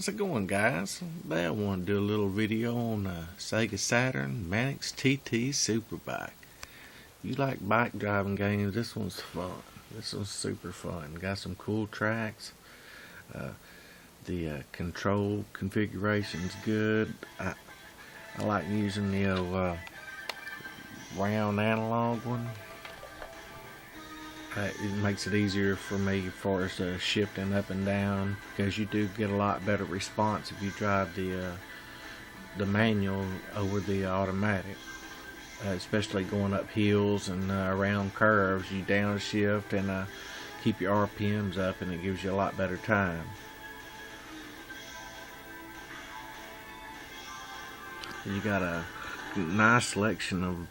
How's it going, guys? Today I want to do a little video on Sega Saturn ManxTT superbike. If you like bike driving games, this one's fun. This one's super fun. Got some cool tracks. The control configuration's good. I like using the round analog one. It makes it easier for me as far as shifting up and down, because you do get a lot better response if you drive the manual over the automatic, especially going up hills and around curves. You downshift and keep your RPMs up, and it gives you a lot better time. You got a nice selection of a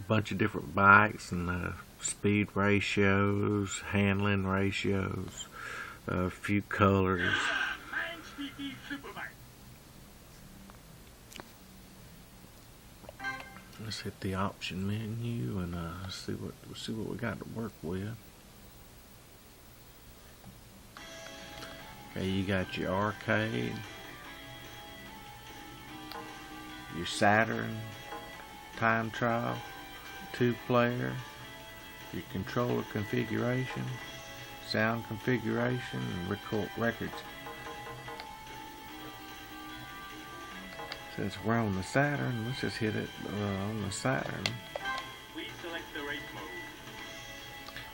bunch of different bikes and speed ratios, handling ratios, a few colors. Let's hit the option menu and see what we got to work with. Okay, you got your arcade, your Saturn time trial, 2-player, your controller configuration, sound configuration, and records. Since we're on the Saturn, let's just hit it on the Saturn. Please select the race mode.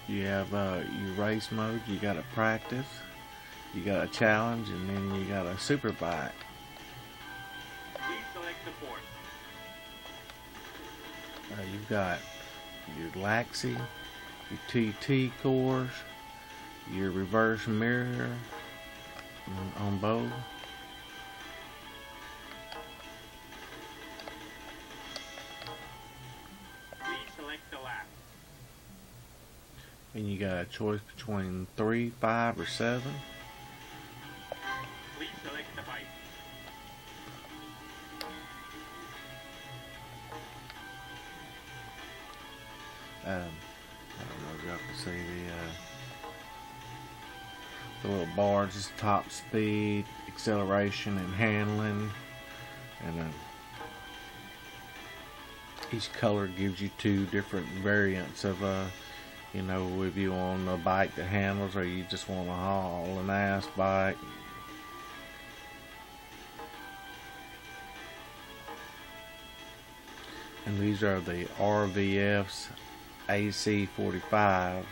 You have your race mode, you got a practice, you got a challenge, and then you got a superbike. Please select the port. You've got your Laxi, your TT cores, your reverse mirror on both. Please select the lap. And you got a choice between 3, 5, or 7. Please select the bike. I don't know if y'all can see the little bars, just top speed, acceleration, and handling, and each color gives you 2 different variants of you know, if you want a bike that handles, or you just want to haul an ass bike. And these are the RVF's AC 45s.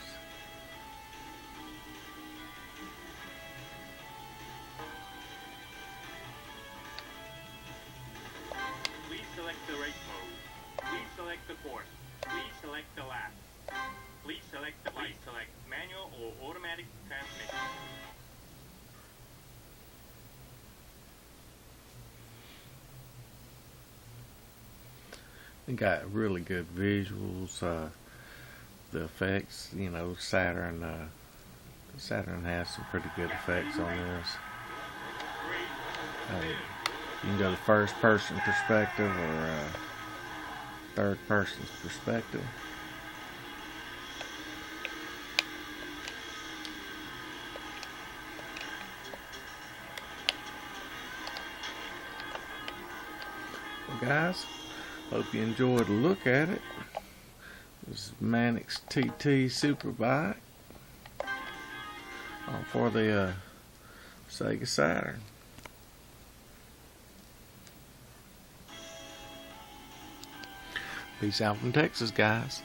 Please select the race mode. Please select the port. Please select the lap. Please select the bike. Please select manual or automatic transmission. They got really good visuals. The effects, you know, Saturn has some pretty good effects on this. You can go to first person perspective or third person's perspective. Well, guys, hope you enjoyed a look at it. This is ManxTT superbike for the Sega Saturn. Peace out from Texas, guys.